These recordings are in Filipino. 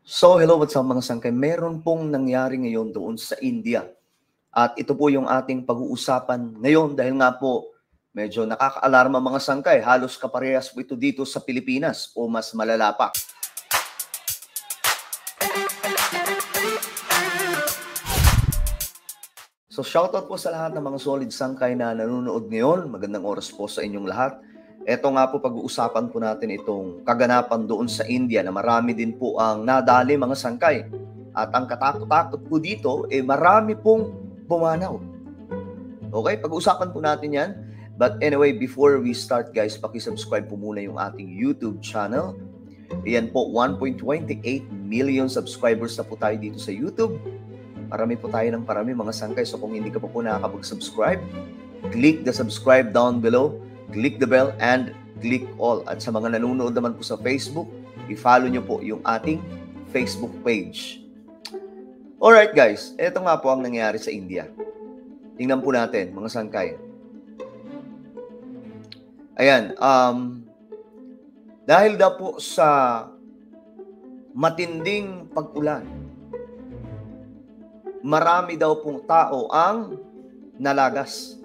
So, hello, what's up mga sangkay? Meron pong nangyari ngayon doon sa India. At ito po yung ating pag-uusapan ngayon dahil nga po medyo nakaka-alarma mga sangkay. Halos kaparehas po ito dito sa Pilipinas o mas malala pa. So, shoutout po sa lahat ng mga solid sangkay na nanonood ngayon. Magandang oras po sa inyong lahat. Ito nga po pag-uusapan po natin itong kaganapan doon sa India na marami din po ang nadali mga sangkay. At ang katakot-takot po dito, marami pong bumanaw. Okay, pag-uusapan po natin yan. But anyway, before we start guys, paki-subscribe po muna yung ating YouTube channel. Ayan po, 1.28 million subscribers na po tayo dito sa YouTube. Parami po tayo ng parami mga sangkay. So kung hindi ka po nakakapag-subscribe, click the subscribe down below. Click the bell and click all. At sa mga nanonood naman po sa Facebook, i-follow nyo po yung ating Facebook page. Alright guys, ito nga po ang nangyari sa India. Tingnan po natin, mga sangkay. Ayan, dahil daw po sa matinding pag-ulan, marami daw pong tao ang nalagas.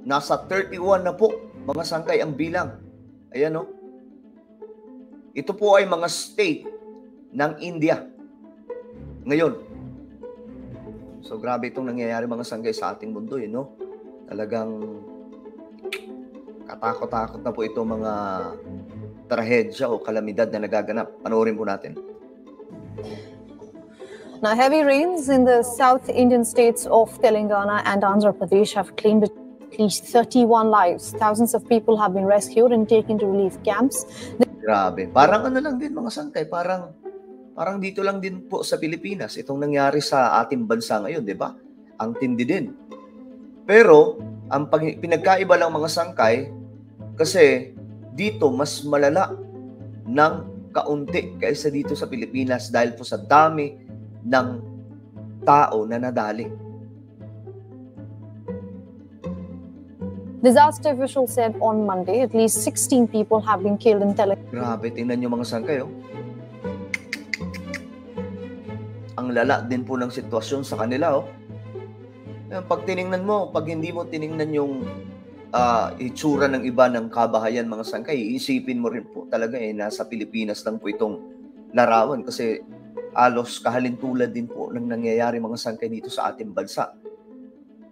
Nasa 31 na po, mga sangkay, ang bilang. Ayan, no? Ito po ay mga state ng India. Ngayon. So, grabe itong nangyayari, mga sangkay, sa ating mundo, no? Talagang katakot-takot na po itong mga trahedya o kalamidad na nagaganap. Panoorin po natin. Now, heavy rains in the South Indian states of Telangana and Andhra Pradesh have claimed at least 31 lives. Thousands of people have been rescued and taken to relief camps. Grabe. Parang ano lang din mga sangkay, parang dito lang din po sa Pilipinas itong nangyari sa ating bansa ngayon, 'di ba? Ang tindi din. Pero ang pinagkaiba lang mga sangkay kasi dito mas malala ng kaunti kaysa dito sa Pilipinas dahil po sa dami ng tao na nadali. Disaster officials said on Monday at least 16 people have been killed in Telangana. Grabe, tingnan nyo mga sangkay, oh. Ang lala din po ng sitwasyon sa kanila, oh. Pag tiningnan mo, pag hindi mo tiningnan yung itsura ng iba ng kabahayan, mga sangkay, iisipin mo rin po talaga nasa Pilipinas lang po itong larawan kasi alos kahalintulad din po ng nangyayari mga sangkay dito sa ating bansa.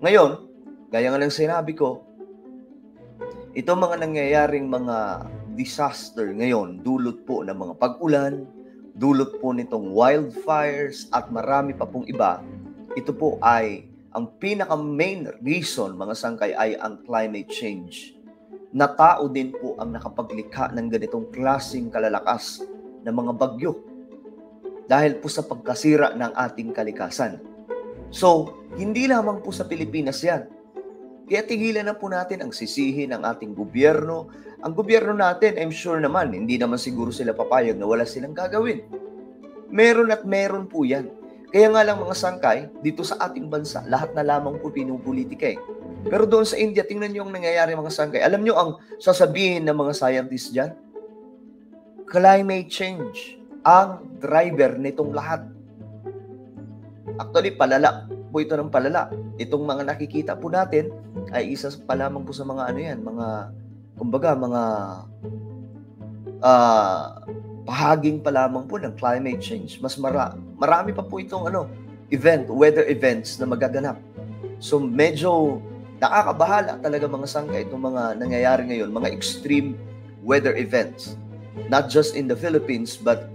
Ngayon, gaya nga ng sinabi ko, ito mga nangyayaring mga disaster ngayon, dulot po ng mga pag-ulan, dulot po nitong wildfires at marami pa pong iba. Ito po ay ang pinaka-main reason mga sangkay ay ang climate change. Na tao din po ang nakapaglikha ng ganitong klaseng kalalakas ng mga bagyo dahil po sa pagkasira ng ating kalikasan. So, hindi lamang po sa Pilipinas yan. Kaya tigilan na po natin ang sisihin ng ating gobyerno. Ang gobyerno natin, I'm sure naman, hindi naman siguro sila papayag na wala silang gagawin. Meron at meron po yan. Kaya nga lang mga sangkay, dito sa ating bansa, lahat na lamang po pinupolitika eh. Pero doon sa India, tingnan nyo ang nangyayari mga sangkay. Alam nyo ang sasabihin ng mga scientists dyan? Climate change ang driver nitong lahat. Actually, palala po ito ng palala. Itong mga nakikita po natin ay isa pa lamang po sa mga ano yan, mga kumbaga mga pahaging pa lamang po ng climate change. Mas marami pa po itong weather events na magaganap. So medyo nakakabahala talaga mga sangkay itong mga nangyayari ngayon, mga extreme weather events. Not just in the Philippines but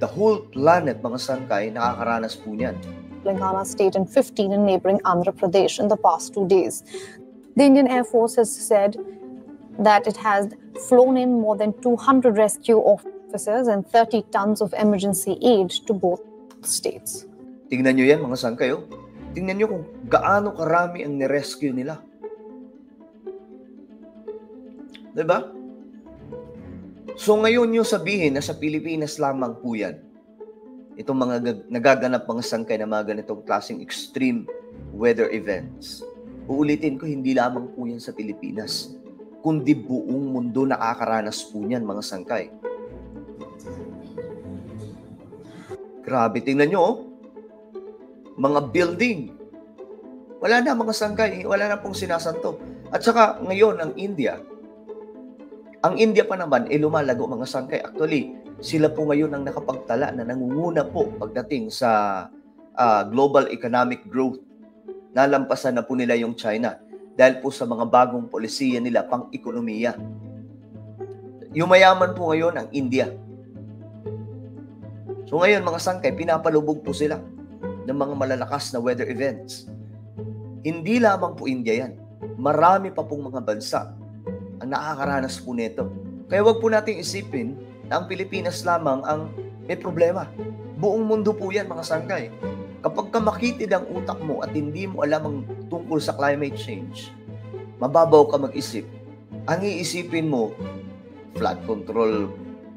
the whole planet mga sangkay nakakaranas po niyan. Telangana state and 15 in neighboring Andhra Pradesh in the past 2 days. The Indian Air Force has said that it has flown in more than 200 rescue officers and 30 tons of emergency aid to both states. Tingnan nyo yan mga sangkay, oh. Tingnan nyo kung gaano karami ang nirescue nila. Diba? So ngayon yung sabihin na sa Pilipinas lamang po yan. Itong mga nagaganap mga sangkay na mga ganitong klaseng extreme weather events. Uulitin ko, hindi lamang po yan sa Pilipinas, kundi buong mundo nakakaranas po niyan mga sangkay. Grabe, tingnan nyo, oh. Mga building. Wala na mga sangkay, wala na pong sinasanto. At saka ngayon, ang India pa naman, lumalago mga sangkay. Actually, sila po ngayon ang nakapagtala na nangunguna po pagdating sa global economic growth. Nalampasan na po nila yung China dahil po sa mga bagong polisiya nila pang ekonomiya. Yumayaman po ngayon ang India. So ngayon mga sangkay, pinapalubog po sila ng mga malalakas na weather events. Hindi lamang po India yan. Marami pa pong mga bansa ang nakakaranas po nito. Kaya wag po nating isipin na ang Pilipinas lamang ang may problema. Buong mundo po yan mga sangkay. Kapag kamakitid ang utak mo at hindi mo alam ang tungkol sa climate change, mababaw ka mag-isip. Ang iisipin mo, flood control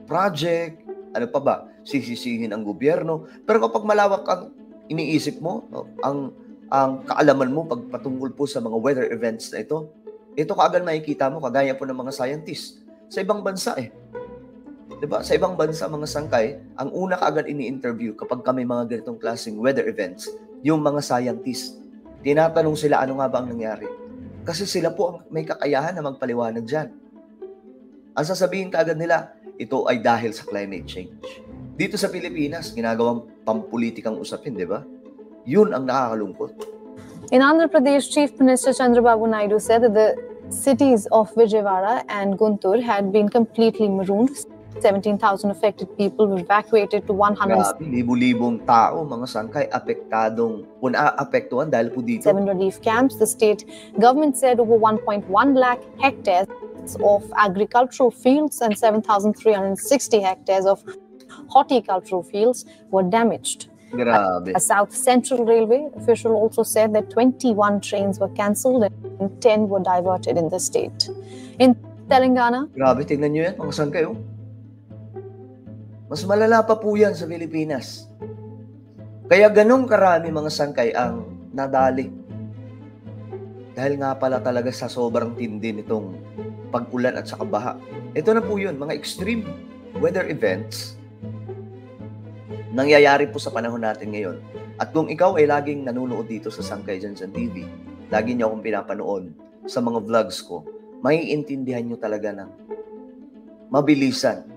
project, ano pa ba, sisisihin ang gobyerno. Pero kapag malawak ang iniisip mo, ang kaalaman mo pagpatungkol po sa mga weather events na ito kaagad makikita mo, kagaya po ng mga scientists sa ibang bansa Diba? Sa ibang bansa, mga sangkay, ang una kaagad ini-interview kapag kami mga ganitong klaseng weather events, yung mga scientists. Tinatanong sila, ano nga ba ang nangyari? Kasi sila po ang may kakayahan na magpaliwanag dyan. Ang sasabihin kaagad nila, ito ay dahil sa climate change. Dito sa Pilipinas, ginagawang pampulitikang usapin, di ba? Yun ang nakakalungkot. In Andhra Pradesh, Chief Minister Chandrababu Naidu said that the cities of Vijayawada and Guntur had been completely marooned. 17,000 affected people were evacuated to 107 Grabe, libu-libong tao, mga sangkay, apektuhan dahil po dito. relief camps. The state government said over 1.1 lakh hectares of agricultural fields and 7,360 hectares of horticultural fields were damaged. Grabe. A South Central Railway official also said that 21 trains were cancelled and 10 were diverted in the state. In Telangana, Grabe, tingnan nyo yan, mga sangkay, oh. Mas malala pa po yan sa Pilipinas. Kaya ganong karami mga sangkay ang nadali. Dahil nga pala talaga sa sobrang tindi nitong pag-ulan at saka baha. Ito na po yun, mga extreme weather events nangyayari po sa panahon natin ngayon. At kung ikaw ay laging nanonood dito sa Sangkay Jansan TV, lagi niyo akong pinapanood sa mga vlogs ko, maiintindihan nyo talaga ng mabilisan.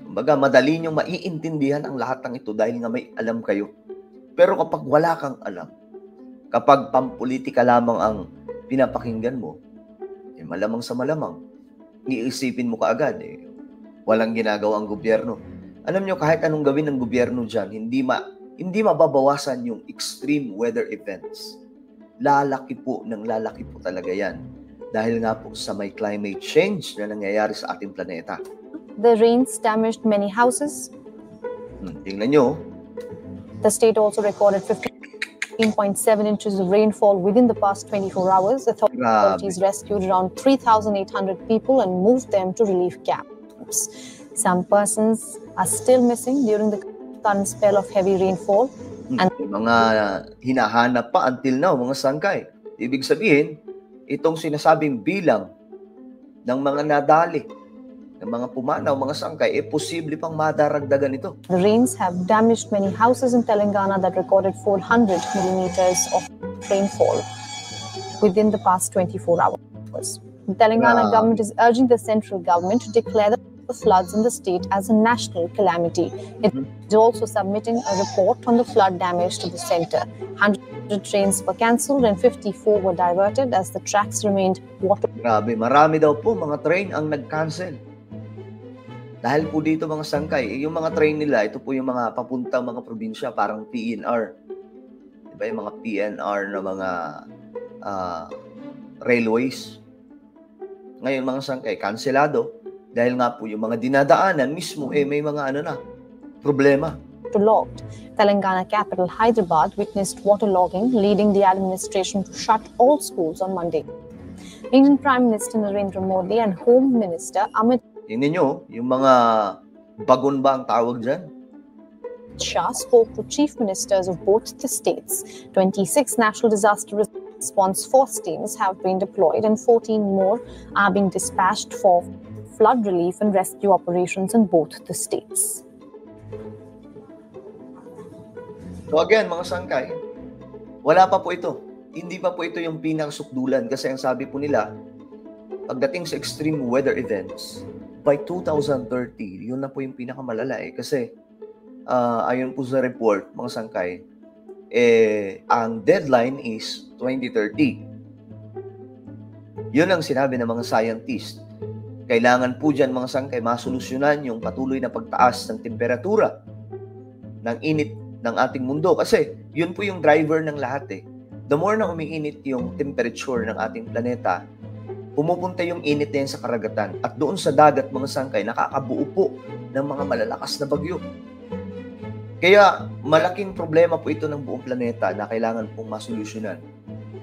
Kumbaga, madali nyo maiintindihan ang lahat ng ito dahil nga may alam kayo. Pero kapag wala kang alam, kapag pampolitika lamang ang pinapakinggan mo, malamang sa malamang, iisipin mo kaagad, walang ginagawa ang gobyerno. Alam nyo, kahit anong gawin ng gobyerno dyan, hindi mababawasan yung extreme weather events. Lalaki po talaga yan. Dahil nga po sa may climate change na nangyayari sa ating planeta. the rains damaged many houses. Tingnan nyo. The state also recorded 15.7 inches of rainfall within the past 24 hours. Authorities rescued around 3,800 people and moved them to relief camps. Some persons are still missing during the current spell of heavy rainfall. And mga hinahanap pa until now, mga sangkay. Ibig sabihin, itong sinasabing bilang ng mga nadali, ng mga pumanaw, mga sangkay, posible pang madaragdagan ito. The rains have damaged many houses in Telangana that recorded 400 millimeters of rainfall within the past 24 hours. The Telangana government is urging the central government to declare the floods in the state as a national calamity. It is also submitting a report on the flood damage to the center. 100 trains were cancelled and 54 were diverted as the tracks remained water. Grabe, marami daw po mga train ang nag-cancel. Dahil po dito mga sangkay, yung mga train nila, ito po yung mga papuntang mga probinsya, parang PNR. Diba yung mga PNR na mga railways. Ngayon mga sangkay, kanselado. Dahil nga po yung mga dinadaanan mismo, may mga problema. Waterlogged. Telangana capital Hyderabad witnessed waterlogging, leading the administration to shut all schools on Monday. Indian Prime Minister Narendra Modi and Home Minister Amit Tingnan nyo, yung mga bagon ba ang tawag dyan? Shah spoke to chief ministers of both the states. 26 national disaster response force teams have been deployed and 14 more are being dispatched for flood relief and rescue operations in both the states. So again, mga sangkay, wala pa po ito. Hindi pa po ito yung pinakasukdulan kasi ang sabi po nila, pagdating sa extreme weather events, by 2030, yun na po yung pinakamalala eh. Kasi ayon po sa report, mga sangkay, ang deadline is 2030. Yun ang sinabi ng mga scientist. Kailangan po dyan, mga sangkay, masolusyonan yung patuloy na pagtaas ng temperatura, ng init ng ating mundo. Kasi yun po yung driver ng lahat eh. The more na umiinit yung temperature ng ating planeta, pumupunta yung init na yan sa karagatan. At doon sa dagat, mga sangkay, nakakabuo po ng mga malalakas na bagyo. Kaya malaking problema po ito ng buong planeta na kailangan pong masolusyonan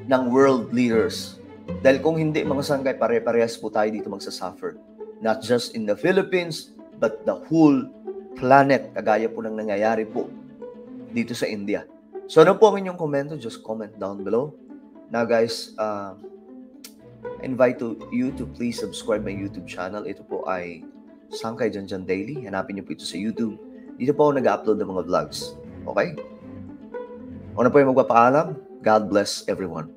ng world leaders. Dahil kung hindi, mga sangkay, pare-parehas po tayo dito magsasuffer. Not just in the Philippines, but the whole planet. Kagaya po ng nangyayari po dito sa India. So ano po ang inyong komento? Just comment down below. Now guys, I invite you to please subscribe my YouTube channel. Ito po ay Sangkay Janjan Daily. Hanapin niyo po ito sa YouTube. Dito po ako nag-upload ng mga vlogs. Okay? Ako na po yung magpapaalam. God bless everyone.